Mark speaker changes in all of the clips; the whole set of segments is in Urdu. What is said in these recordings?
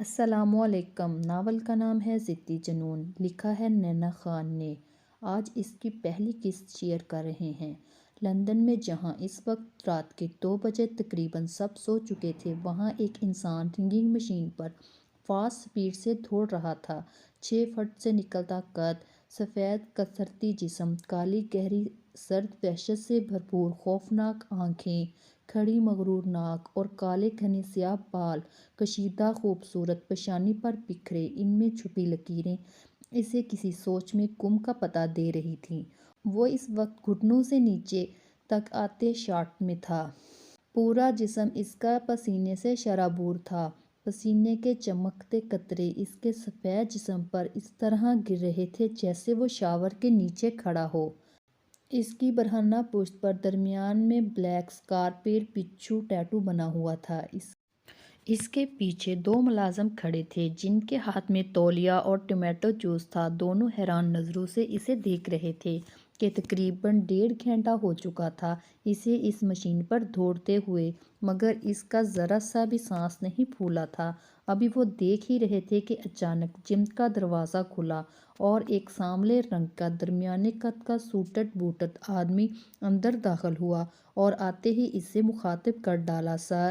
Speaker 1: السلام علیکم۔ ناول کا نام ہے ضدی جنون، لکھا ہے نینا خان نے۔ آج اس کی پہلی قسط شیئر کر رہے ہیں۔ لندن میں جہاں اس وقت رات کے 2 بجے تقریباً سب سو چکے تھے، وہاں ایک انسان رنگنگ مشین پر فاسٹ سپیڈ سے دوڑ رہا تھا۔ 6 فٹ سے نکلتا قد، سفید کثرتی جسم، کالی گہری سرد وحشت سے بھرپور خوفناک آنکھیں، کھڑی مغرور ناک اور کالے گھنے سیاہ بال کشیدہ خوبصورت پیشانی پر بکھرے، ان میں چھپی لکیریں اسے کسی سوچ میں گم کا پتہ دے رہی تھیں۔ وہ اس وقت گھٹنوں سے نیچے تک آتے شارٹ میں تھا۔ پورا جسم اس کا پسینے سے شرابور تھا۔ پسینے کے چمکتے قطرے اس کے سفید جسم پر اس طرح گر رہے تھے جیسے وہ شاور کے نیچے کھڑا ہو۔ اس کی برہنہ پشت پر درمیان میں بلیک اسکارپیڈ بچھو ٹیٹو بنا ہوا تھا۔ اس کے پیچھے 2 ملازم کھڑے تھے جن کے ہاتھ میں تولیہ اور ٹمیٹو جوس تھا۔ دونوں حیران نظروں سے اسے دیکھ رہے تھے کہ تقریباً 1.5 گھنٹہ ہو چکا تھا اسے اس مشین پر دوڑتے ہوئے، مگر اس کا ذرا سا بھی سانس نہیں پھولا تھا۔ ابھی وہ دیکھ ہی رہے تھے کہ اچانک جم کا دروازہ کھلا اور ایک سانولے رنگ کا درمیانے قد کا سوٹڈ بوٹڈ آدمی اندر داخل ہوا اور آتے ہی اسے مخاطب کر ڈالا، "سر،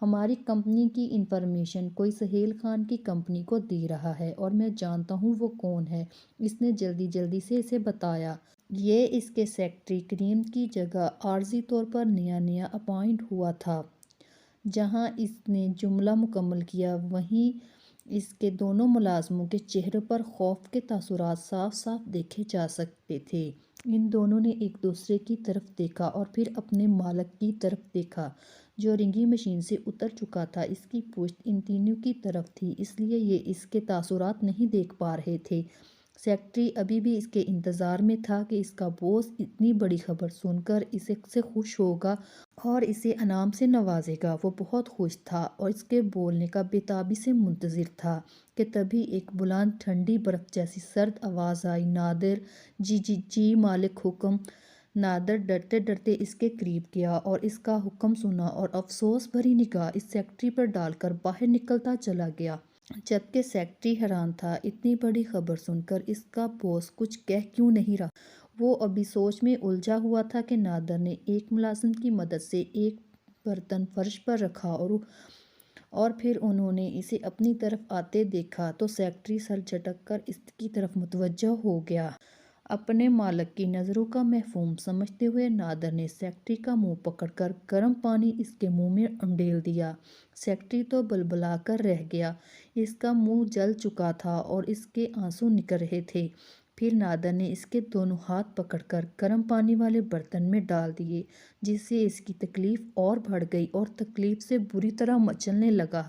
Speaker 1: ہماری کمپنی کی انفارمیشن کوئی سہیل خان کی کمپنی کو دے رہا ہے اور میں جانتا ہوں وہ کون ہے۔" اس نے جلدی سے اسے بتایا۔ یہ اس کے سیکرٹری کریم کی جگہ عارضی طور پر نیا اپائنٹ ہوا تھا۔ جہاں اس نے جملہ مکمل کیا وہیں اس کے دونوں ملازموں کے چہروں پر خوف کے تاثرات صاف دیکھے جا سکتے تھے۔ ان دونوں نے ایک دوسرے کی طرف دیکھا اور پھر اپنے مالک کی طرف دیکھا جو رنگنگ مشین سے اتر چکا تھا۔ اس کی پشت ان تینوں کی طرف تھی، اس لیے یہ اس کے تاثرات نہیں دیکھ پا رہے تھے۔ سیکرٹری ابھی بھی اس کے انتظار میں تھا کہ اس کا باس اتنی بڑی خبر سن کر اس سے خوش ہوگا اور اسے انعام سے نوازے گا۔ وہ بہت خوش تھا اور اس کے بولنے کا بے تابی سے منتظر تھا کہ تبھی ایک بلند ٹھنڈی برف جیسی سرد آواز آئی، "نادر!" "جی مالک، حکم۔" نادر ڈرتے ڈرتے اس کے قریب گیا اور اس کا حکم سنا اور افسوس بھری نگاہ اس سیکرٹری پر ڈال کر باہر نکلتا چلا گیا۔ جبکہ سیکرٹری حیران تھا، اتنی بڑی خبر سن کر اس کا باس کچھ کہہ کیوں نہیں رہا۔ وہ ابھی سوچ میں الجھا ہوا تھا کہ نادر نے ایک ملازم کی مدد سے ایک برتن فرش پر رکھا اور پھر انہوں نے اسے اپنی طرف آتے دیکھا تو سیکرٹری سر جھٹک کر اس کی طرف متوجہ ہو گیا۔ اپنے مالک کی نظروں کا مفہوم سمجھتے ہوئے نادر نے سیکرٹری کا منہ پکڑ کر گرم پانی اس کے منہ میں انڈیل دیا۔ سیکرٹری تو بلبلا کر رہ گیا۔ اس کا منہ جل چکا تھا اور اس کے آنسو نکل رہے تھے۔ پھر نادر نے اس کے دونوں ہاتھ پکڑ کر گرم پانی والے برتن میں ڈال دیے، جس سے اس کی تکلیف اور بڑھ گئی اور تکلیف سے بری طرح مچلنے لگا،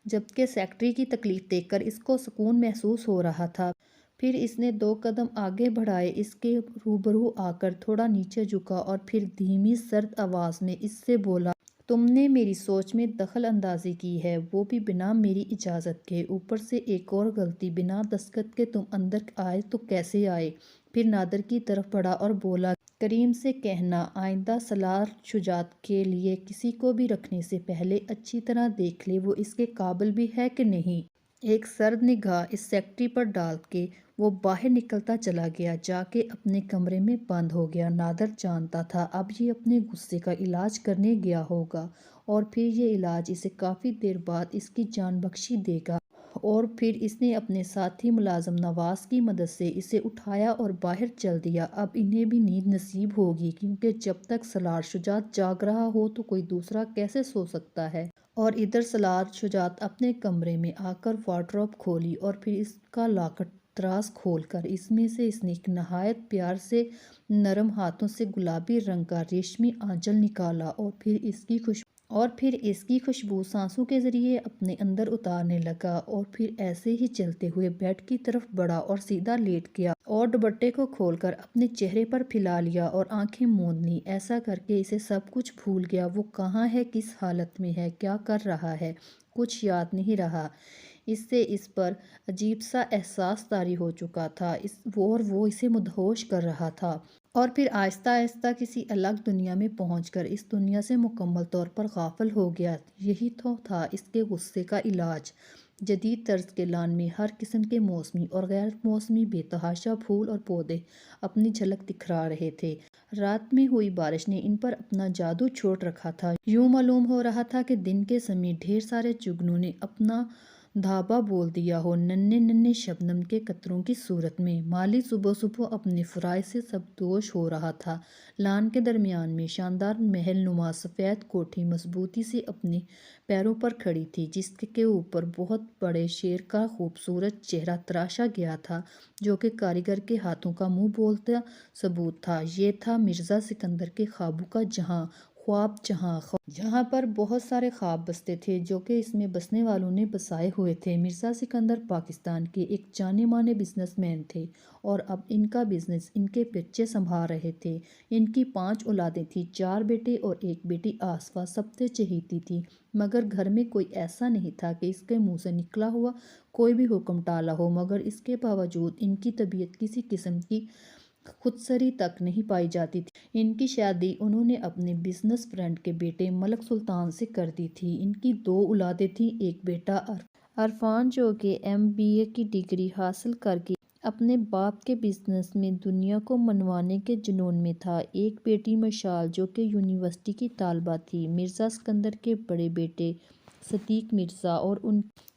Speaker 1: جبکہ سیکرٹری کی تکلیف دیکھ کر اس کو سکون محسوس ہو رہا تھا۔ پھر اس نے 2 قدم آگے بڑھائے، اس کے روبرو آ کر تھوڑا نیچے جھکا اور پھر دھیمی سرد آواز میں اس سے بولا، "تم نے میری سوچ میں دخل اندازی کی ہے، وہ بھی بنا میری اجازت کے۔ اوپر سے ایک اور غلطی، بنا دستخط کے تم اندر آئے تو کیسے آئے؟" پھر نادر کی طرف بڑھا اور بولا، "کریم سے کہنا آئندہ سالار شجاعت کے لیے کسی کو بھی رکھنے سے پہلے اچھی طرح دیکھ لے وہ اس کے قابل بھی ہے کہ نہیں۔" ایک سرد نگاہ اس سیکرٹری پر ڈال کے وہ باہر نکلتا چلا گیا، جا کے اپنے کمرے میں بند ہو گیا۔ نادر جانتا تھا اب یہ اپنے غصے کا علاج کرنے گیا ہوگا اور پھر یہ علاج اسے کافی دیر بعد اس کی جان بخشی دے گا۔ اور پھر اس نے اپنے ساتھی ملازم نواز کی مدد سے اسے اٹھایا اور باہر چل دیا۔ اب انہیں بھی نیند نصیب ہوگی، کیونکہ جب تک سالار شجاعت جاگ رہا ہو تو کوئی دوسرا کیسے سو سکتا ہے۔ اور ادھر سالار شجاعت اپنے کمرے میں آ کر وارڈروب کھولی اور پھر اس کا لاکر دراز کھول کر اس میں سے اس نے ایک نہایت پیار سے نرم ہاتھوں سے گلابی رنگ کا ریشمی آنچل نکالا اور پھر اس کی خوشبو سانسوں کے ذریعے اپنے اندر اتارنے لگا اور پھر ایسے ہی چلتے ہوئے بیڈ کی طرف بڑھا اور سیدھا لیٹ گیا اور دوپٹے کو کھول کر اپنے چہرے پر پھیلا لیا اور آنکھیں موند لیں۔ ایسا کر کے اسے سب کچھ بھول گیا، وہ کہاں ہے، کس حالت میں ہے، کیا کر رہا ہے، کچھ یاد نہیں رہا۔ اس سے اس پر عجیب سا احساس طاری ہو چکا تھا اور وہ اسے مدہوش کر رہا تھا۔ اور پھر آہستہ آہستہ کسی الگ دنیا میں پہنچ کر اس دنیا سے مکمل طور پر غافل ہو گیا۔ یہی تو تھا اس کے غصے کا علاج۔ جدید طرز کے لان میں ہر قسم کے موسمی اور غیر موسمی بے تحاشا پھول اور پودے اپنی جھلک دکھا رہے تھے۔ رات میں ہوئی بارش نے ان پر اپنا جادو چھوڑ رکھا تھا۔ یوں معلوم ہو رہا تھا کہ دن کے سمے ڈھیر سارے چگنوں نے اپنا دھابا بول دیا ہو، ننھے ننھے شبنم کے قطروں کی صورت میں۔ مالی صبح صبح اپنے فرائض سے سبکدوش ہو رہا تھا۔ لان کے درمیان میں شاندار محل نما سفید کوٹھی مضبوطی سے اپنے پیروں پر کھڑی تھی، جس کے اوپر بہت بڑے شیر کا خوبصورت چہرہ تراشا گیا تھا، جو کہ کاریگر کے ہاتھوں کا منہ بولتا ثبوت تھا۔ یہ تھا مرزا سکندر کے خوابوں کا جہاں، خواب جہاں پر بہت سارے خواب بستے تھے، جو کہ اس میں بسنے والوں نے بسائے ہوئے تھے۔ مرزا سکندر پاکستان کے ایک جانے مانے بزنس مین تھے، اور اب ان کا بزنس ان کے بچے سنبھال رہے تھے۔ ان کی 5 اولادیں تھیں، 4 بیٹے اور 1 بیٹی۔ آصفہ سب سے چہیتی تھی، مگر گھر میں کوئی ایسا نہیں تھا کہ اس کے منہ سے نکلا ہوا کوئی بھی حکم ٹالا ہو، مگر اس کے باوجود ان کی طبیعت کسی قسم کی خودسری تک نہیں پائی جاتی تھی۔ ان کی شادی انہوں نے اپنے بزنس فرینڈ کے بیٹے ملک سلطان سے کر دی تھی۔ ان کی 2 اولادیں تھیں، ایک بیٹا عرفان جو کہ MBA کی ڈگری حاصل کر کے اپنے باپ کے بزنس میں دنیا کو منوانے کے جنون میں تھا، ایک بیٹی مشال جو کہ یونیورسٹی کی طالبہ تھی۔ مرزا سکندر کے بڑے بیٹے صدیق مرزا اور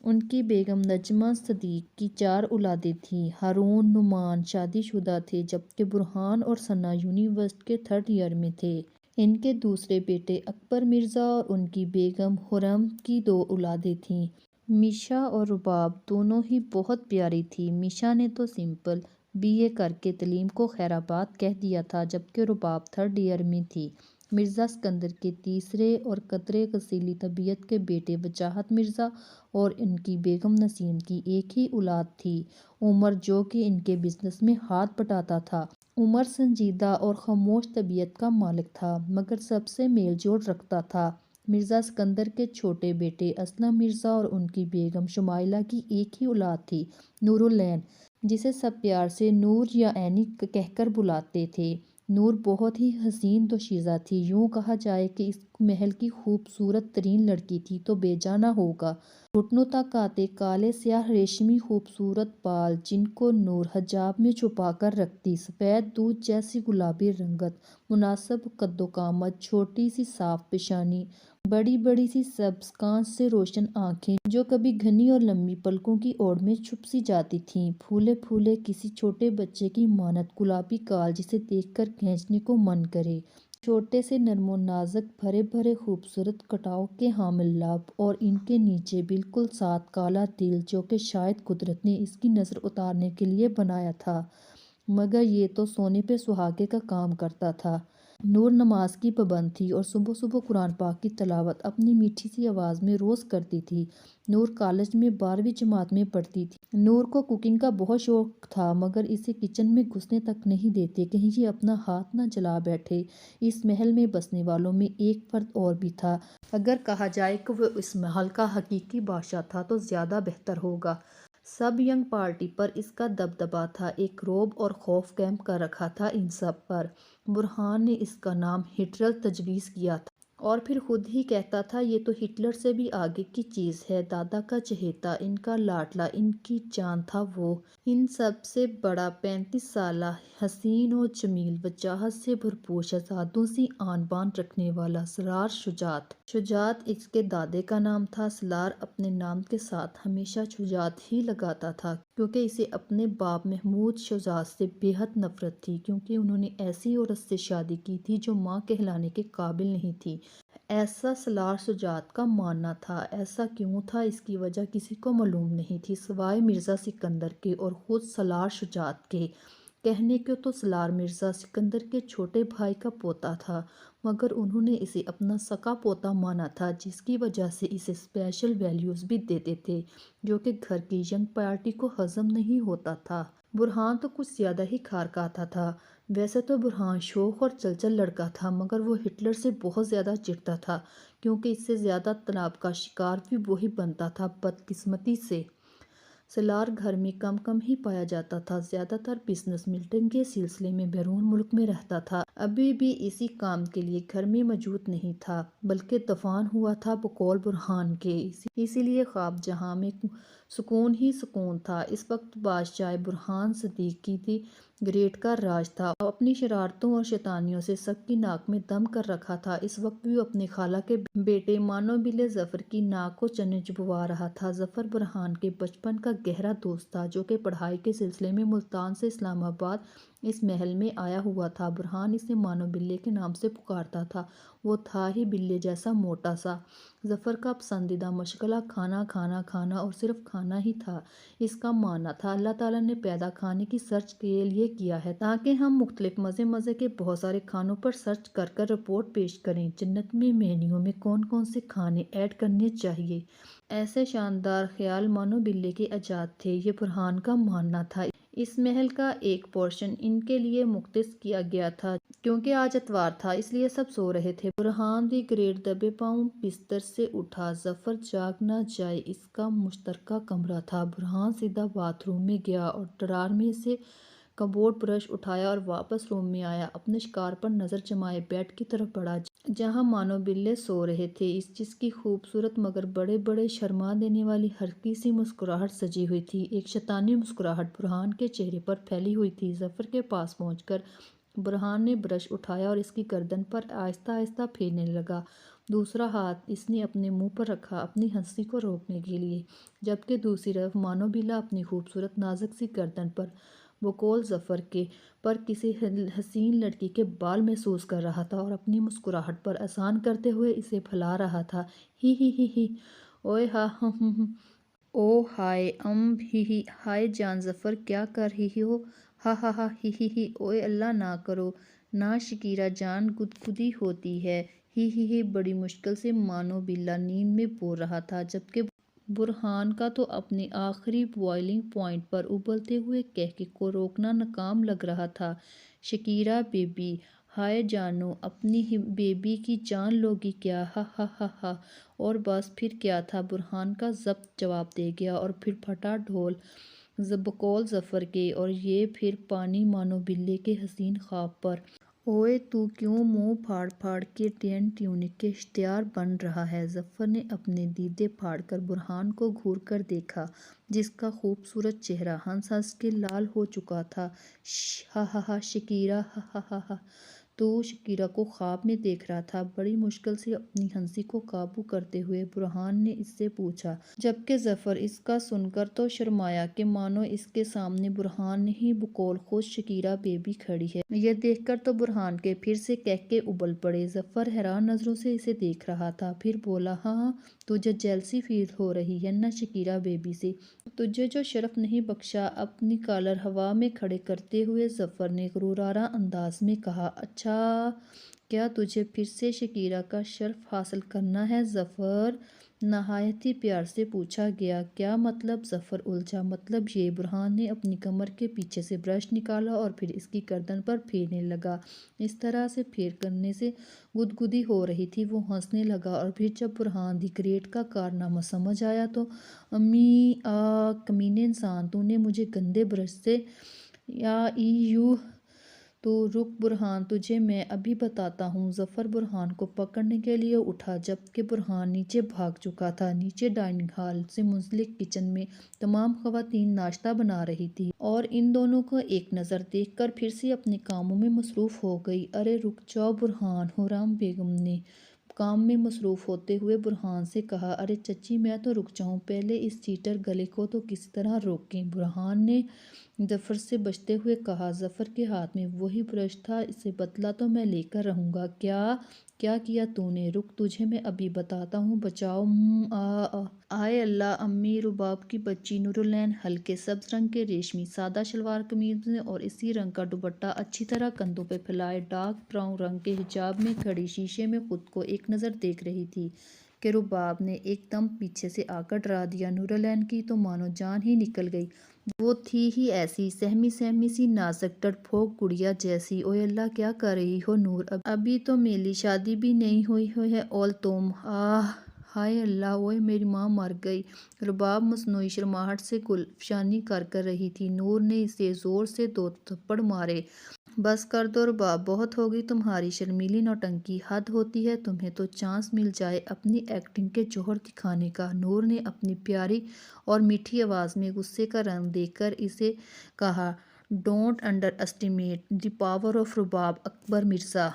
Speaker 1: ان کی بیگم نجمہ صدیق کی 4 اولادیں تھیں۔ ہارون نعمان شادی شدہ تھے، جبکہ برہان اور ثنا یونیورسٹی کے 3rd ایئر میں تھے۔ ان کے دوسرے بیٹے اکبر مرزا اور ان کی بیگم خرم کی 2 اولادیں تھیں، میشا اور رباب۔ دونوں ہی بہت پیاری تھیں۔ میشا نے تو سمپل BA کر کے تعلیم کو خیرآباد کہہ دیا تھا، جبکہ رباب 3rd ایئر میں تھی۔ مرزا سکندر کے تیسرے اور قدرے غسیلی طبیعت کے بیٹے وجاہت مرزا اور ان کی بیگم نسیم کی ایک ہی اولاد تھی، عمر، جو کہ ان کے بزنس میں ہاتھ بٹاتا تھا۔ عمر سنجیدہ اور خاموش طبیعت کا مالک تھا، مگر سب سے میل جول رکھتا تھا۔ مرزا سکندر کے چھوٹے بیٹے اسلم مرزا اور ان کی بیگم شمائلہ کی ایک ہی اولاد تھی، نور العین، جسے سب پیار سے نور یا عینی کہہ کر بلاتے تھے۔ نور بہت ہی حسین دوشیزہ تھی، یوں کہا جائے کہ اس محل کی خوبصورت ترین لڑکی تھی تو بے جا نہ ہوگا۔ گھٹنوں تک آتے کالے سیاہ ریشمی خوبصورت بال، جن کو نور حجاب میں چھپا کر رکھتی، سفید دودھ جیسی گلابی رنگت، مناسب قد و قامت، چھوٹی سی صاف پیشانی، بڑی بڑی سی سبز کانچ سے روشن آنکھیں جو کبھی گھنی اور لمبی پلکوں کی اوڑ میں چھپ سی جاتی تھیں، پھولے پھولے کسی چھوٹے بچے کی مانند گلابی گال جسے دیکھ کر کھینچنے کو من کرے، چھوٹے سے نرم و نازک بھرے بھرے خوبصورت کٹاؤ کے حامل لب، اور ان کے نیچے بالکل سادہ کالا دل جو کہ شاید قدرت نے اس کی نظر اتارنے کے لیے بنایا تھا، مگر یہ تو سونے پہ سہاگے کا کام کرتا تھا۔ نور نماز کی پابند تھی اور صبح صبح قرآن پاک کی تلاوت اپنی میٹھی سی آواز میں روز کرتی تھی۔ نور کالج میں 12ویں جماعت میں پڑھتی تھی۔ نور کو کوکنگ کا بہت شوق تھا، مگر اسے کچن میں گھسنے تک نہیں دیتے، کہیں یہ اپنا ہاتھ نہ جلا بیٹھے۔ اس محل میں بسنے والوں میں ایک فرد اور بھی تھا، اگر کہا جائے کہ وہ اس محل کا حقیقی بادشاہ تھا تو زیادہ بہتر ہوگا۔ سب ینگ پارٹی پر اس کا دبدبہ تھا، ایک رعب اور خوف قائم کر رکھا تھا ان سب پر۔ برہان نے اس کا نام ہٹلر تجویز کیا تھا، اور پھر خود ہی کہتا تھا یہ تو ہٹلر سے بھی آگے کی چیز ہے۔ دادا کا چہیتا، ان کا لاڈلا، ان کی جان تھا وہ۔ ان سب سے بڑا 35 سالہ حسین و جمیل، وجاہت سے بھرپور، شہزادوں سی آن بان رکھنے والا سالار شجاعت۔ شجاعت اس کے دادے کا نام تھا۔ سالار اپنے نام کے ساتھ ہمیشہ شجاعت ہی لگاتا تھا، کیونکہ اسے اپنے باپ محمود شجاعت سے بے حد نفرت تھی، کیونکہ انہوں نے ایسی عورت سے شادی کی تھی جو ماں کہلانے کے قابل نہیں تھی۔ ایسا سالار شجاعت کا ماننا تھا۔ ایسا کیوں تھا، اس کی وجہ کسی کو معلوم نہیں تھی سوائے مرزا سکندر کے اور خود سالار شجاعت کے۔ کہنے کو تو سالار مرزا سکندر کے چھوٹے بھائی کا پوتا تھا، مگر انہوں نے اسے اپنا سگا پوتا مانا تھا، جس کی وجہ سے اسے اسپیشل ویلیوز بھی دیتے تھے، جو کہ گھر کی ینگ پارٹی کو ہضم نہیں ہوتا تھا۔ برہان تو کچھ زیادہ ہی کھار کھاتا تھا۔ ویسے تو برہان شوخ اور چنچل لڑکا تھا، مگر وہ ہٹلر سے بہت زیادہ چڑھتا تھا، کیونکہ اس سے زیادہ تناب کا شکار بھی وہی بنتا تھا، بدقسمتی سے۔ سالار گھر میں کم کم ہی پایا جاتا تھا، زیادہ تر بزنس میٹنگ کے سلسلے میں بیرون ملک میں رہتا تھا۔ ابھی بھی اسی کام کے لیے گھر میں موجود نہیں تھا، بلکہ دفن ہوا تھا بقول برہان کے۔ اسی لیے خواب جہاں میں سکون ہی سکون تھا۔ اس وقت بادشاہ برہان صدیقی دی گریٹ کا راج تھا۔ وہ اپنی شرارتوں اور شیطانیوں سے سب کی ناک میں دم کر رکھا تھا۔ اس وقت بھی وہ اپنی خالہ کے بیٹے مانو بلے ظفر کی ناک کو چنے چبوا رہا تھا۔ ظفر برہان کے بچپن کا گہرا دوست تھا، جو کہ پڑھائی کے سلسلے میں ملتان سے اسلام آباد اس محل میں آیا ہوا تھا۔ برہان اسے مانو بلے کے نام سے پکارتا تھا۔ وہ تھا ہی بلے جیسا موٹا سا۔ ظفر کا پسندیدہ مشغلہ کھانا کھانا کھانا اور صرف کھانا ہی تھا۔ اس کا ماننا تھا اللہ تعالیٰ نے پیدا کھانے کی سرچ کے لیے کیا ہے، تاکہ ہم مختلف مزے کے بہت سارے کھانوں پر سرچ کر کر رپورٹ پیش کریں۔ جنت میں مینیو میں کون کون سے کھانے ایڈ کرنے چاہیے۔ ایسے شاندار خیال مانو بلے کے ایجاد تھے، یہ برہان کا ماننا تھا۔ اس محل کا ایک پورشن ان کے لیے مختص کیا گیا تھا، کیونکہ آج اتوار تھا، اس لیے سب سو رہے تھے۔ برہان دی گریٹ دبے پاؤں بستر سے اٹھا۔ ظفر جاگ نہ جائے، اس کا مشترکہ کمرہ تھا۔ برہان سیدھا باتھ روم میں گیا اور ڈرار میں سے کپبورڈ برش اٹھایا اور واپس روم میں آیا۔ اپنے شکار پر نظر جمائے بیڈ کی طرف بڑھا، جہاں مانو بلے سو رہے تھے، جس کی خوبصورت مگر بڑے بڑے شرما دینے والی ہلکی سی مسکراہٹ سجی ہوئی تھی۔ ایک شیطانی مسکراہٹ برہان کے چہرے پر پھیلی ہوئی تھی۔ ظفر کے پاس پہنچ کر برہان نے برش اٹھایا اور اس کی گردن پر آہستہ آہستہ پھیرنے لگا۔ دوسرا ہاتھ اس نے اپنے منہ پر رکھا، اپنی ہنسی کو روکنے کے لیے، جبکہ دوسری طرف مانو بلا اپنی خوبصورت نازک سی گردن پر بقول ظفر کے پر کسی حسین لڑکی کے بال محسوس کر رہا تھا اور اپنی مسکراہٹ پر احسان کرتے ہوئے اسے پھیلا رہا تھا۔ ہی ہی ہی ہی، اوئے ہا ہم او ہائے ہی ہی، ہائے جان ظفر کیا کر رہی ہو، ہا ہا ہا ہی ہی، اوئے اللہ نہ کرو نہ شکیرہ جان گدگدی ہوتی ہے، ہی ہی۔ بڑی مشکل سے مانو بلا نیند میں بول رہا تھا، جبکہ برہان کا تو اپنے آخری بوائلنگ پوائنٹ پر ابلتے ہوئے قہقہے کو روکنا ناکام لگ رہا تھا۔ شکیرہ بیبی، ہائے جانو اپنی بیبی کی جان لوگی کیا، ہا ہا ہا ہا۔ اور بس پھر کیا تھا، برہان کا ضبط جواب دے گیا اور پھر پھٹا ڈھول بقول ظفر کے، اور یہ پھر پانی مانو بلے کے حسین خواب پر۔ اوئے تو کیوں منہ پھاڑ پھاڑ کے ٹین ٹیونک کے اشتہار بن رہا ہے۔ ظفر نے اپنے دیدے پھاڑ کر برہان کو گھور کر دیکھا، جس کا خوبصورت چہرہ ہنس ہنس کے لال ہو چکا تھا۔ ہا ہا ہا شکیرہ، ہا ہا ہا ہا۔ تو شکیرہ کو خواب میں دیکھ رہا تھا۔ بڑی مشکل سے اپنی ہنسی کو قابو کرتے ہوئے برہان نے اس سے پوچھا، جبکہ ظفر اس کا سن کر تو شرمایا کہ مانو اس کے سامنے برہان نہیں بقول خود شکیرہ بیبی کھڑی ہے۔ یہ دیکھ کر تو برہان کے پھر سے قہقہے ابل پڑے۔ ظفر حیران نظروں سے اسے دیکھ رہا تھا، پھر بولا، ہاں تجھے جیلسی فیل ہو رہی ہے نا شکیرہ بیبی سے، تجھے جو شرف نہیں بخشا۔ اپنی کالر ہوا میں کھڑے کرتے ہوئے ظفر نے غرورانہ انداز میں کہا، اچھا کیا تجھے پھر سے شکیرہ کا شرف حاصل کرنا ہے ظفر؟ نہایت ہی پیار سے پوچھا گیا۔ کیا مطلب؟ ظفر الجھا۔ مطلب یہ، برہان نے اپنی کمر کے پیچھے سے برش نکالا اور پھر اس کی گردن پر پھیرنے لگا۔ اس طرح سے پھیر کرنے سے گدگدی ہو رہی تھی۔ وہ ہنسنے لگا اور پھر جب برہان دی گریٹ کا کارنامہ سمجھ آیا تو، امی کمینے انسان، تو نے مجھے گندے برش سے تو رک برہان، تجھے میں ابھی بتاتا ہوں۔ ظفر برہان کو پکڑنے کے لیے اٹھا، جبکہ برہان نیچے بھاگ چکا تھا۔ نیچے ڈائننگ ہال سے منسلک کچن میں تمام خواتین ناشتہ بنا رہی تھیں اور ان دونوں کو ایک نظر دیکھ کر پھر سے اپنے کاموں میں مصروف ہو گئی۔ ارے رک جاؤ برہان، حرم بیگم نے کام میں مصروف ہوتے ہوئے برہان سے کہا۔ ارے چچی میں تو رک جاؤں، پہلے اس چیٹر گلے کو تو کسی طرح روکیں، برہان نے ظفر سے بچتے ہوئے کہا۔ ظفر کے ہاتھ میں وہی برش تھا۔ اسے بدلہ تو میں لے کر رہوں گا۔ کیا کیا تو نے؟ رک، تجھے میں ابھی بتاتا ہوں، بچاؤ آئے اللہ امی رباب کی بچی نورالعین ہلکے سبز رنگ کے ریشمی سادہ شلوار قمیض میں اور اسی رنگ کا دوپٹہ اچھی طرح کندھوں پہ پھیلائے ڈارک براؤن رنگ کے حجاب میں کھڑی شیشے میں خود کو ایک نظر دیکھ رہی تھی کہ رباب نے ایک دم پیچھے سے آ کر ڈرا دیا۔ نورالعین کی تو مانو جان ہی نکل گئی۔ وہ تھی ہی ایسی سہمی سہمی سی نازک ڈرپوک گڑیا جیسی۔ اوئے اللہ کیا کر رہی ہو نور، ابھی تو میری شادی بھی نہیں ہوئی ہے، اور تم ہائے اللہ، اوئے میری ماں مر گئی۔ رباب مصنوعی شرماہٹ سے گلفشانی کر رہی تھی۔ نور نے اسے زور سے 2 تھپڑ مارے۔ بس کر دو رباب، بہت ہوگئی تمہاری شرمیلی نوٹنکی، حد ہوتی ہے، تمہیں تو چانس مل جائے اپنی ایکٹنگ کے جوہر دکھانے کا۔ نور نے اپنی پیاری اور میٹھی آواز میں غصے کا رنگ دیکھ کر اسے کہا، don't underestimate the power of Rabab Akbar Mirza.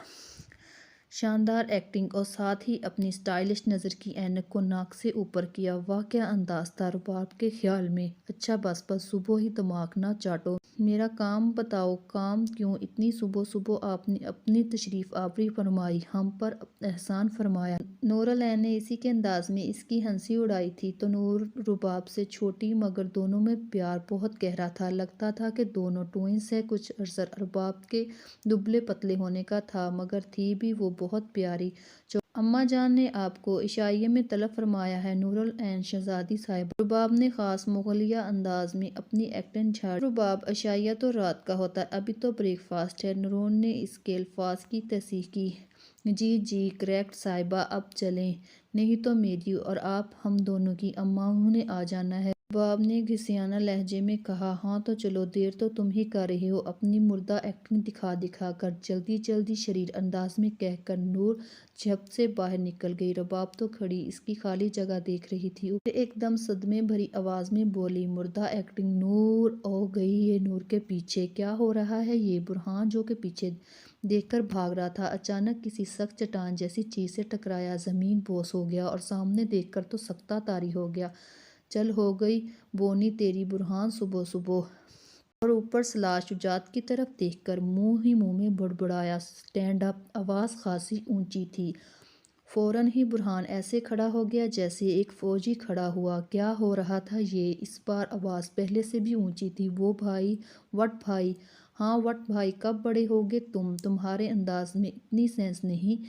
Speaker 1: شاندار ایکٹنگ اور ساتھ ہی اپنی اسٹائلش نظر کی اینک کو ناک سے اوپر کیا۔ واہ کیا انداز تھا رباب کے خیال میں۔ اچھا بس بس، صبح ہی دماغ نہ چاٹو، میرا کام بتاؤ، کام کیوں اتنی صبح صبح آپ نے اپنی تشریف آوری فرمائی، ہم پر احسان فرمایا۔ نورالعین نے اسی کے انداز میں اس کی ہنسی اڑائی تھی تو نور رباب سے چھوٹی مگر دونوں میں پیار بہت گہرا تھا۔ لگتا تھا کہ دونوں ٹوئنس ہیں۔ کچھ عرصہ رباب کے دبلے پتلے ہونے کا تھا مگر تھی بھی وہ بہت پیاری۔ اماں جان نے آپ کو عشائیے میں طلب فرمایا ہے نورالعین شہزادی صاحبہ۔ رباب نے خاص مغلیہ انداز میں اپنی ایکٹنگ جھاڑی۔ رباب، عشائیہ تو رات کا ہوتا ہے، ابھی تو بریک فاسٹ ہے۔ نور نے اس کے الفاظ کی تصحیح کی، جی جی کریکٹ صاحبہ، اب چلیں، نہیں تو میری اور ہم دونوں کی اماؤں نے آ جانا ہے۔ رباب نے گھسیانہ لہجے میں کہا، ہاں تو چلو، دیر تو تم ہی کر رہے ہو اپنی مردہ ایکٹنگ دکھا کر، جلدی جلدی شریر انداز میں کہہ کر نور جھپ سے باہر نکل گئی۔ رباب تو کھڑی اس کی خالی جگہ دیکھ رہی تھی، اوپر سے ایک دم صدمے بھری آواز میں بولی، مردہ ایکٹنگ؟ نور او گئی یہ نور کے پیچھے، کیا ہو رہا ہے یہ؟ برہان جو کہ پیچھے دیکھ کر بھاگ رہا تھا، اچانک کسی سخت چٹان جیسی چیز سے ٹکرایا، زمین بوس ہو گیا اور سامنے دیکھ کر تو سکتہ طاری ہو گیا۔ چل ہو گئی بونی تیری برہان صبح صبح! اور اوپر سلاش شجاعت کی طرف دیکھ کر منہ ہی منہ میں بڑبڑایا، اسٹینڈ اپ! آواز خاصی اونچی تھی۔ فوراً ہی برہان ایسے کھڑا ہو گیا جیسے ایک فوجی کھڑا ہوا۔ کیا ہو رہا تھا یہ؟ اس بار آواز پہلے سے بھی اونچی تھی۔ وہ بھائی، وٹ بھائی؟ ہاں وٹ بھائی، کب بڑے ہوگے تم؟ تمہارے انداز میں اتنی سینس نہیں،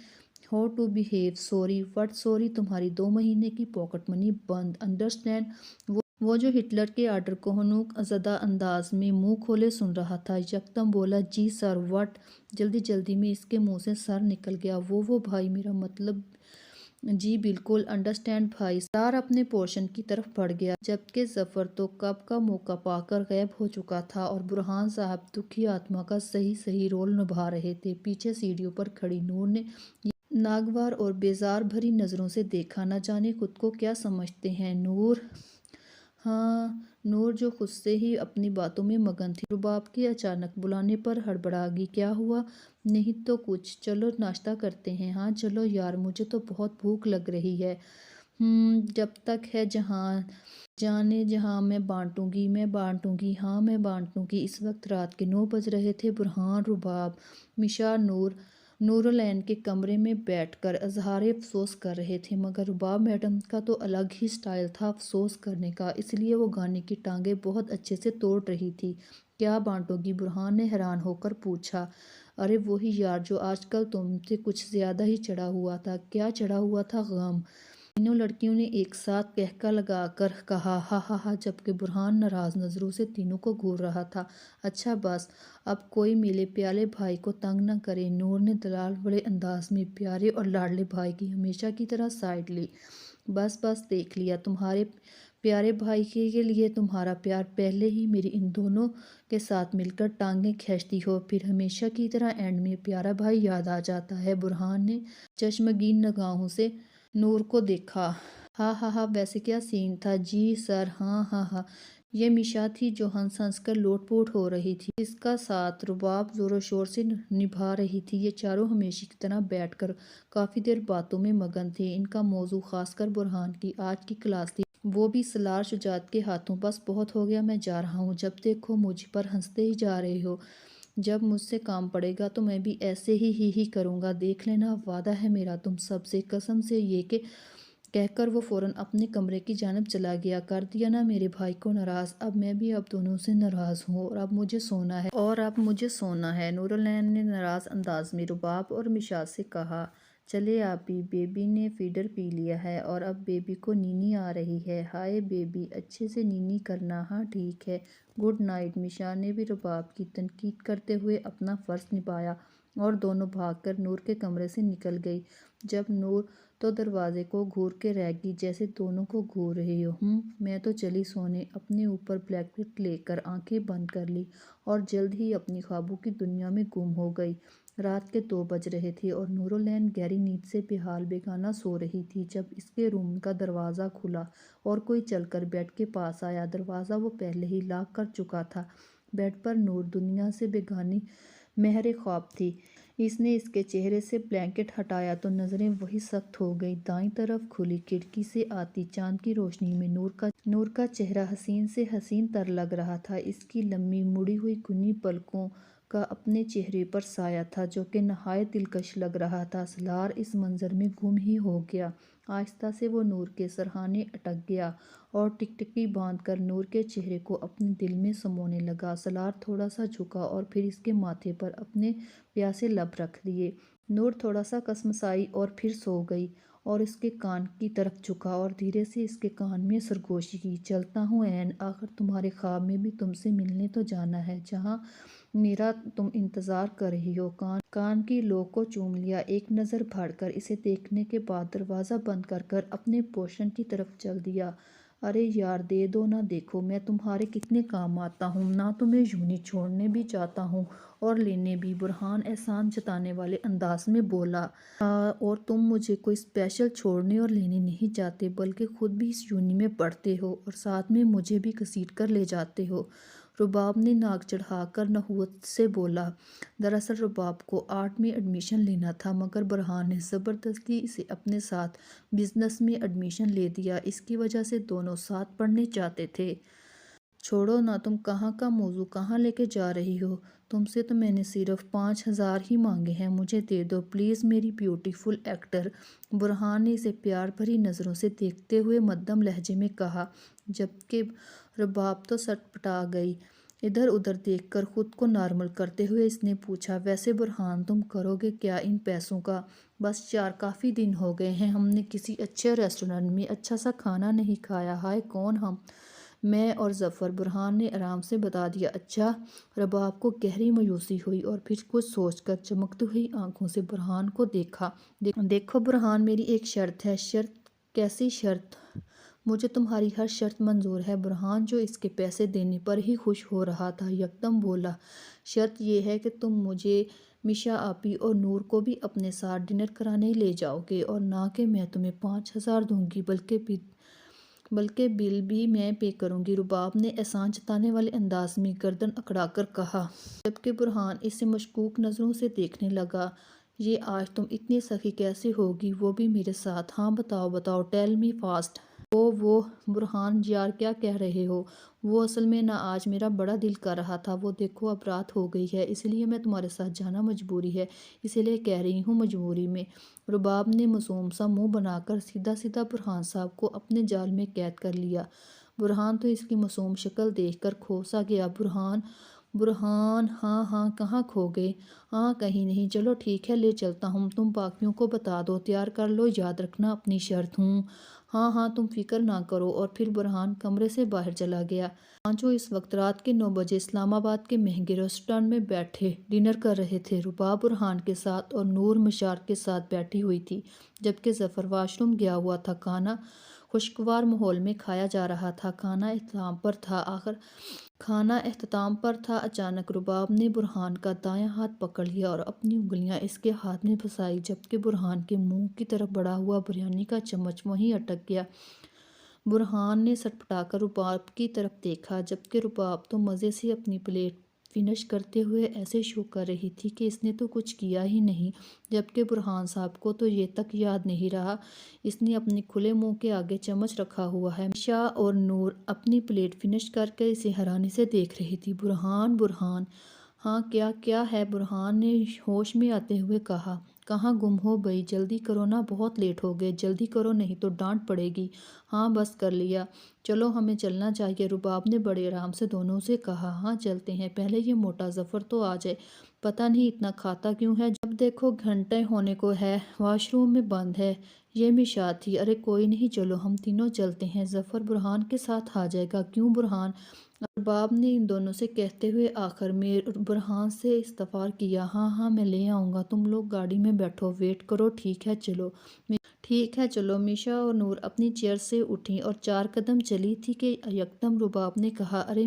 Speaker 1: how to behave. Sorry, what sorry? تمہاری 2 مہینے کی پاکٹ منی بند، انڈرسٹینڈ؟ وہ جو ہٹلر کے آرڈر کو حنوق زدہ انداز میں منہ کھولے سن رہا تھا، یکدم بولا، جی سر، وٹ؟ جلدی جلدی میں اس کے منہ سے سر نکل گیا۔ وہ بھائی، میرا مطلب جی بالکل، انڈرسٹینڈ بھائی۔ سرار اپنے پورشن کی طرف بڑھ گیا، جبکہ ظفر تو کب کا موقع پا کر غائب ہو چکا تھا اور برہان صاحب دکھی آتما کا صحیح رول نبھا رہے تھے۔ پیچھے سیڑھیوں پر کھڑی نور نے ناگوار اور بیزار بھری نظروں سے دیکھا، نہ جانے خود کو کیا سمجھتے ہیں۔ نور؟ ہاں؟ نور جو خود سے ہی اپنی باتوں میں مگن تھی، رباب کے اچانک بلانے پر ہڑبڑا گئی۔ کیا ہوا؟ نہیں تو کچھ، چلو ناشتہ کرتے ہیں۔ ہاں چلو یار، مجھے تو بہت بھوک لگ رہی ہے۔ جب تک ہے جانے جہاں میں بانٹوں گی، ہاں میں بانٹوں گی۔ اس وقت رات کے 9 بج رہے تھے۔ برہان، رباب، مشا، نورالعین کے کمرے میں بیٹھ کر اظہار افسوس کر رہے تھے، مگر رباب میڈم کا تو الگ ہی سٹائل تھا افسوس کرنے کا، اس لیے وہ گانے کی ٹانگیں بہت اچھے سے توڑ رہی تھی۔ کیا بانٹوں گی؟ برہان نے حیران ہو کر پوچھا۔ ارے وہی یار جو آج کل تم سے کچھ زیادہ ہی چڑھا ہوا تھا۔ کیا چڑھا ہوا تھا؟ غم! تینوں لڑکیوں نے ایک ساتھ قہقہ لگا کر کہا، ہا ہا ہا، جبکہ برہان ناراض نظروں سے تینوں کو گھور رہا تھا۔ اچھا بس، اب کوئی میرے پیارے بھائی کو تنگ نہ کرے۔ نور نے دلال بھرے انداز میں پیارے اور لاڈلے بھائی کی ہمیشہ کی طرح سائیڈ لی۔ بس بس، دیکھ لیا، تمہارے پیارے بھائی کے لیے تمہارا پیار پہلے ہی میری ان دونوں کے ساتھ مل کر ٹانگیں کھینچتی ہو، پھر ہمیشہ کی طرح اینڈ میں پیارا بھائی یاد آ جاتا ہے۔ برہان نے چشمگین نگاہوں سے نور کو دیکھا۔ ہاں ہاں ہاں، ویسے کیا سین تھا؟ جی سر، ہاں ہاں ہاں۔ یہ مشا تھی جو ہنس ہنس کر لوٹ پوٹ ہو رہی تھی، اس کا ساتھ رباب زور و شور سے نبھا رہی تھی۔ یہ چاروں ہمیشہ کی طرح بیٹھ کر کافی دیر باتوں میں مگن تھے۔ ان کا موضوع خاص کر برہان کی آج کی کلاس تھی، وہ بھی سالار شجاعت کے ہاتھوں۔ بس بہت ہو گیا، میں جا رہا ہوں، جب دیکھو مجھ پر ہنستے ہی جا رہے ہو، جب مجھ سے کام پڑے گا تو میں بھی ایسے ہی کروں گا، دیکھ لینا، وعدہ ہے میرا تم سب سے، قسم سے یہ کہ کہہ کر وہ فوراً اپنے کمرے کی جانب چلا گیا۔ کر دیا نا میرے بھائی کو ناراض، اب میں بھی اب دونوں سے ناراض ہوں اور اب مجھے سونا ہے۔ نورالعین نے ناراض انداز میں رباب اور مشا سے کہا، چلے آپ بھی، بیبی نے فیڈر پی لیا ہے اور اب بیبی کو نینی آ رہی ہے۔ ہائے بیبی، اچھے سے نینی کرنا، ہاں ٹھیک ہے، گڈ نائٹ۔ مشا نے بھی رباب کی تنقید کرتے ہوئے اپنا فرض نبھایا اور دونوں بھاگ کر نور کے کمرے سے نکل گئی۔ جب نور تو دروازے کو گھور کے رہ گئی جیسے دونوں کو گھور رہی ہو۔ میں تو چلی سونے۔ اپنے اوپر بلینکٹ لے کر آنکھیں بند کر لی اور جلد ہی اپنی خوابوں کی دنیا میں گم ہو گئی۔ رات کے 2 بج رہے تھے اور نورالعین گہری نیند سے بے حال بیگانہ سو رہی تھی جب اس کے روم کا دروازہ کھلا اور کوئی چل کر بیڈ کے پاس آیا۔ دروازہ وہ پہلے ہی لاک کر چکا تھا۔ بیڈ پر نور دنیا سے بیگانی مہر خواب تھی۔ اس نے اس کے چہرے سے بلینکٹ ہٹایا تو نظریں وہی سخت ہو گئیں۔ دائیں طرف کھلی کھڑکی سے آتی چاند کی روشنی میں نور کا چہرہ حسین سے حسین تر لگ رہا تھا۔ اس کی لمبی مڑی ہوئی کنی پلکوں کا اپنے چہرے پر سایہ تھا جو کہ نہایت دلکش لگ رہا تھا۔ سالار اس منظر میں گم ہی ہو گیا۔ آہستہ سے وہ نور کے سرہانے اٹک گیا اور ٹکٹکی باندھ کر نور کے چہرے کو اپنے دل میں سمونے لگا۔ سالار تھوڑا سا جھکا اور پھر اس کے ماتھے پر اپنے پیاسے لب رکھ دیے۔ نور تھوڑا سا کسمسائی اور پھر سو گئی اور اس کے کان کی طرف جھکا اور دھیرے سے اس کے کان میں سرگوشی کی۔ چلتا ہوں عین، آخر تمہارے خواب میں بھی تم سے ملنے تو جانا ہے جہاں میرا تم انتظار کر رہی ہو۔ کان کی لو کو چوم لیا۔ ایک نظر بھاڑ کر اسے دیکھنے کے بعد دروازہ بند کر اپنے پوشن کی طرف چل دیا۔ ارے یار دے دو نہ، دیکھو میں تمہارے کتنے کام آتا ہوں، نہ تمہیں یوں ہی چھوڑنے بھی جاتا ہوں اور لینے بھی، برہان احسان جتانے والے انداز میں بولا۔ اور تم مجھے کوئی اسپیشل چھوڑنے اور لینے نہیں جاتے بلکہ خود بھی اس یونی میں پڑھتے ہو اور ساتھ میں مجھے بھی گھسیٹ کر لے جاتے ہو۔ رباب نے ناک چڑھا کر نحوست سے بولا۔ دراصل رباب کو آرٹ میں ایڈمیشن لینا تھا مگر برہان نے زبردستی اسے اپنے ساتھ بزنس میں ایڈمیشن لے دیا۔ اس کی وجہ سے دونوں ساتھ پڑھنے جاتے تھے۔ چھوڑو نا، تم کہاں کا موضوع کہاں لے کے جا رہی ہو؟ تم سے تو میں نے صرف 5,000 ہی مانگے ہیں، مجھے دے دو پلیز میری بیوٹیفل ایکٹر۔ برہان نے اسے پیار بھری نظروں سے دیکھتے ہوئے مدھم لہجے میں کہا جبکہ رباب تو سٹپٹا گئی۔ ادھر ادھر دیکھ کر خود کو نارمل کرتے ہوئے اس نے پوچھا، ویسے برہان تم کرو گے کیا ان پیسوں کا؟ بس یار کافی دن ہو گئے ہیں ہم نے کسی اچھے ریسٹورنٹ میں اچھا سا کھانا نہیں کھایا۔ ہائے کون ہم؟ میں اور ظفر، برہان نے آرام سے بتا دیا۔ اچھا؟ رباب کو گہری مایوسی ہوئی اور پھر کچھ سوچ کر چمکتی ہوئی آنکھوں سے برہان کو دیکھا۔ دیکھو برہان، میری ایک شرط ہے۔ شرط؟ کیسی شرط؟ مجھے تمہاری ہر شرط منظور ہے۔ برہان جو اس کے پیسے دینے پر ہی خوش ہو رہا تھا یکدم بولا، شرط یہ ہے کہ تم مجھے، میشا آپی اور نور کو بھی اپنے ساتھ ڈنر کرانے لے جاؤ گے اور نہ کہ میں تمہیں 5,000 دوں گی بلکہ بل بھی میں پے کروں گی۔ رباب نے احسان جتانے والے انداز میں گردن اکڑا کر کہا۔ جبکہ برہان اسے مشکوک نظروں سے دیکھنے لگا۔ یہ آج تم اتنی سخی کیسے ہوگی، وہ بھی میرے ساتھ؟ ہاں بتاؤ ٹیل می فاسٹ۔ وہ برہان یار کیا کہہ رہے ہو؟ وہ اصل میں نا آج میرا بڑا دل کر رہا تھا۔ وہ دیکھو اب رات ہو گئی ہے اس لیے میں تمہارے ساتھ جانا مجبوری ہے، اسی لیے کہہ رہی ہوں مجبوری میں۔ رباب نے معصوم سا منہ بنا کر سیدھا برہان صاحب کو اپنے جال میں قید کر لیا۔ برہان تو اس کی معصوم شکل دیکھ کر کھو سا گیا۔ برہان ہاں کہاں کھو گئے؟ ہاں کہیں نہیں، چلو ٹھیک ہے لے چلتا ہوں، تم باقیوں کو بتا دو، تیار کر لو، یاد رکھنا اپنی شرط۔ ہاں تم فکر نہ کرو۔ اور پھر برہان کمرے سے باہر چلا گیا۔ پانچوں اس وقت رات کے 9 بجے اسلام آباد کے مہنگے ریسٹورنٹ میں بیٹھے ڈنر کر رہے تھے۔ رباب برہان کے ساتھ اور نور مشار کے ساتھ بیٹھی ہوئی تھی جبکہ ظفر واش روم گیا ہوا تھا۔ کھانا خوشگوار ماحول میں کھایا جا رہا تھا۔ کھانا اختتام پر تھا۔ اچانک رباب نے برہان کا دایاں ہاتھ پکڑ لیا اور اپنی انگلیاں اس کے ہاتھ میں پھنسائی جبکہ برہان کے منہ کی طرف بڑھا ہوا بریانی کا چمچ وہیں اٹک گیا۔ برہان نے سٹپٹا کر رباب کی طرف دیکھا جبکہ رباب تو مزے سے اپنی پلیٹ فنش کرتے ہوئے ایسے شو کر رہی تھی کہ اس نے تو کچھ کیا ہی نہیں، جبکہ برہان صاحب کو تو یہ تک یاد نہیں رہا اس نے اپنے کھلے منہ کے آگے چمچ رکھا ہوا ہے۔ میشا اور نور اپنی پلیٹ فنش کر کے اسے حیرانی سے دیکھ رہی تھی۔ برہان ہاں کیا ہے؟ برہان نے ہوش میں آتے ہوئے کہا۔ کہاں گم ہو گئی؟ جلدی کرو نا، بہت لیٹ ہو گئے، جلدی کرو نہیں تو ڈانٹ پڑے گی۔ ہاں بس کر لیا، چلو ہمیں چلنا چاہیے، رباب نے بڑے آرام سے دونوں سے کہا۔ ہاں چلتے ہیں، پہلے یہ موٹا ظفر تو آ جائے، پتہ نہیں اتنا کھاتا کیوں ہے، جب دیکھو گھنٹے ہونے کو ہے، واش روم میں بند ہے۔ یہ مشا تھی۔ ارے کوئی نہیں، چلو ہم تینوں چلتے ہیں، ظفر برہان کے ساتھ آ جائے گا۔ کیوں برہان؟ رباب نے ان دونوں سے کہتے ہوئے آخر میں برہان سے استفسار کیا۔ ہاں ہاں میں لے آؤں گا، تم لوگ گاڑی میں بیٹھو، ویٹ کرو، ٹھیک ہے چلو۔ ٹھیک ہے چلو۔ میشا اور نور اپنی چیئر سے اٹھیں اور 4 قدم چلی تھی کہ یکدم رباب نے کہا، ارے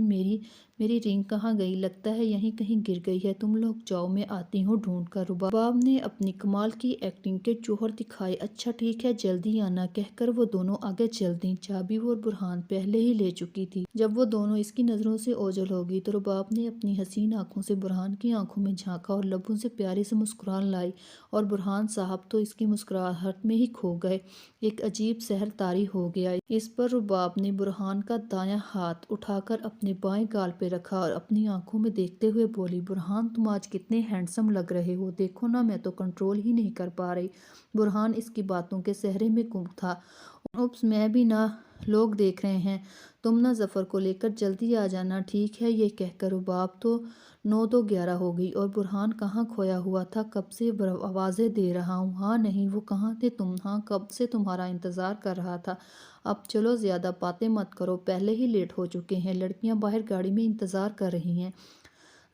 Speaker 1: میری رنگ کہاں گئی؟ لگتا ہے یہیں کہیں گر گئی ہے، تم لوگ جاؤ، میں آتی ہوں ڈھونڈ کر۔ رباب نے اپنی کمال کی ایکٹنگ کے جوہر دکھائے۔ اچھا ٹھیک ہے، جلدی آنا، کہہ کر وہ دونوں آگے چل دیں۔ چابی وہ برہان پہلے ہی لے چکی تھی۔ جب وہ دونوں اس کی نظروں سے اوجھل ہو گئی تو رباب نے اپنی حسین آنکھوں سے برہان کی آنکھوں میں جھانکا اور لبوں سے پیاری سے مسکراہٹ لائی، اور برہان صاحب تو اس کی مسکراہٹ میں ہی کھو گئے۔ ایک عجیب سحر طاری ہو گیا۔ اس پر رباب نے برہان کا دایاں ہاتھ اٹھا کر اپنے بائیں گال پہ رکھا اور اپنی آنکھوں میں دیکھتے ہوئے بولی، برہان تم آج کتنے ہینڈسم لگ رہے ہو، دیکھو نا، میں تو کنٹرول ہی نہیں کر پا رہی۔ برہان اس کی باتوں کے سحرے میں گم تھا۔ اوپس میں بھی نا، لوگ دیکھ رہے ہیں، تم نا ظفر کو لے کر جلدی آ جانا، ٹھیک ہے؟ یہ کہہ کر رباب تو 9 دو 11 ہو گئی، اور برہان کہاں کھویا ہوا تھا، کب سے آوازیں دے رہا ہوں، ہاں نہیں وہ کہاں تھے تم، ہاں کب سے تمہارا انتظار کر رہا تھا۔ اب چلو زیادہ باتیں مت کرو، پہلے ہی لیٹ ہو چکے ہیں، لڑکیاں باہر گاڑی میں انتظار کر رہی ہیں۔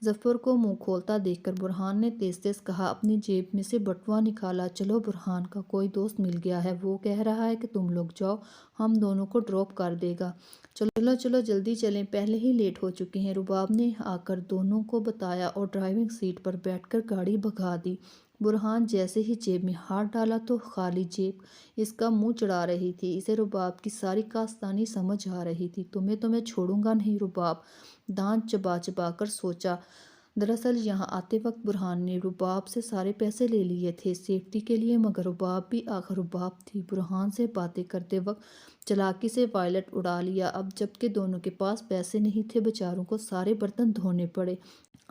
Speaker 1: ظفر کو منہ کھولتا دیکھ کر برہان نے تیز تیز کہا، اپنی جیب میں سے بٹوا نکالا، چلو برہان کا کوئی دوست مل گیا ہے، وہ کہہ رہا ہے کہ تم لوگ جاؤ، ہم دونوں کو ڈراپ کر دے گا۔ چلو چلو جلدی چلیں، پہلے ہی لیٹ ہو چکے ہیں، رباب نے آ کر دونوں کو بتایا اور ڈرائیونگ سیٹ پر بیٹھ کر گاڑی بھگا دی۔ برہان جیسے ہی جیب میں ہاتھ ڈالا تو خالی جیب اس کا منہ چڑھا رہی تھی۔ اسے رباب کی ساری کاستانی سمجھ آ رہی تھی۔ تمہیں تو میں چھوڑوں گا نہیں، رباب دانت چبا چبا کر سوچا۔ دراصل یہاں آتے وقت برہان نے رباب سے سارے پیسے لے لیے تھے سیفٹی کے لیے، مگر رباب بھی آخر رباب تھی، برہان سے باتیں کرتے وقت چالاکی سے وائلٹ اڑا لیا۔ اب جب کہ دونوں کے پاس پیسے نہیں تھے، بیچاروں کو سارے برتن دھونے پڑے۔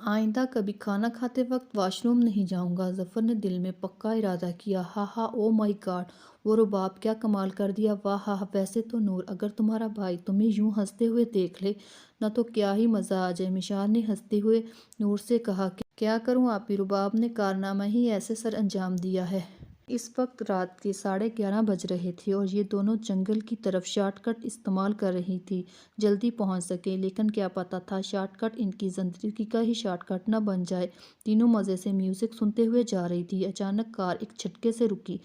Speaker 1: آئندہ کبھی کھانا کھاتے وقت واش روم نہیں جاؤں گا، ظفر نے دل میں پکا ارادہ کیا۔ ہاں ہاں، او مائی گاڈ، وہ رباب کیا کمال کر دیا، واہ ہاں، ویسے تو نور، اگر تمہارا بھائی تمہیں یوں ہنستے ہوئے دیکھ لے نہ تو کیا ہی مزہ آ جائے۔ مشال نے ہنستے ہوئے نور سے کہا، کیا کروں آپی، رباب نے کارنامہ ہی ایسے سر انجام دیا ہے۔ اس وقت رات کے 11:30 بج رہے تھے اور یہ دونوں جنگل کی طرف شارٹ کٹ استعمال کر رہی تھی، جلدی پہنچ سکیں، لیکن کیا پتہ تھا شارٹ کٹ ان کی زندگی کا ہی شارٹ کٹ نہ بن جائے۔ تینوں مزے سے میوزک سنتے ہوئے جا رہی تھی۔ اچانک کار ایک جھٹکے سے رکی،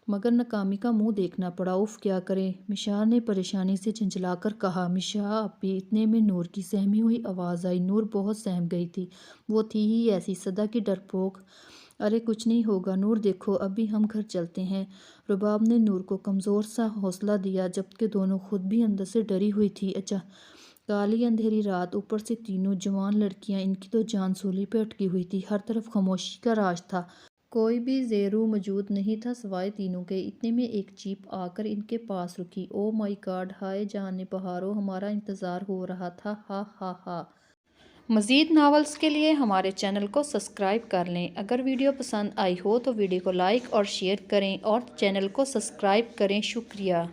Speaker 1: مگر ناکامی کا منہ دیکھنا پڑا۔ اف، کیا کریں، مشال نے پریشانی سے جھنجھلا کر کہا۔ مشا آپی، اتنے میں نور کی سہمی ہوئی آواز آئی۔ نور بہت سہم گئی تھی، وہ تھی ہی ایسی سدا کی ڈرپوک۔ ارے کچھ نہیں ہوگا نور، دیکھو ابھی ہم گھر چلتے ہیں، رباب نے نور کو کمزور سا حوصلہ دیا، جبکہ دونوں خود بھی اندر سے ڈری ہوئی تھی۔ کالی اندھیری رات، اوپر سے تینوں جوان لڑکیاں، ان کی تو جان سولی پہ اٹکی ہوئی تھی، ہر طرف خاموشی کا راج تھا، کوئی بھی زیرو موجود نہیں تھا سوائے تینوں کے۔ اتنے میں ایک جیپ آ کر ان کے پاس رکی۔ او مائی گاڈ، ہائے جان بہارو، ہمارا انتظار ہو رہا تھا، ہا ہا ہا۔ مزید ناولز کے لیے ہمارے چینل کو سبسکرائب کر لیں۔ اگر ویڈیو پسند آئی ہو تو ویڈیو کو لائک اور شیئر کریں اور چینل کو سبسکرائب کریں۔ شکریہ۔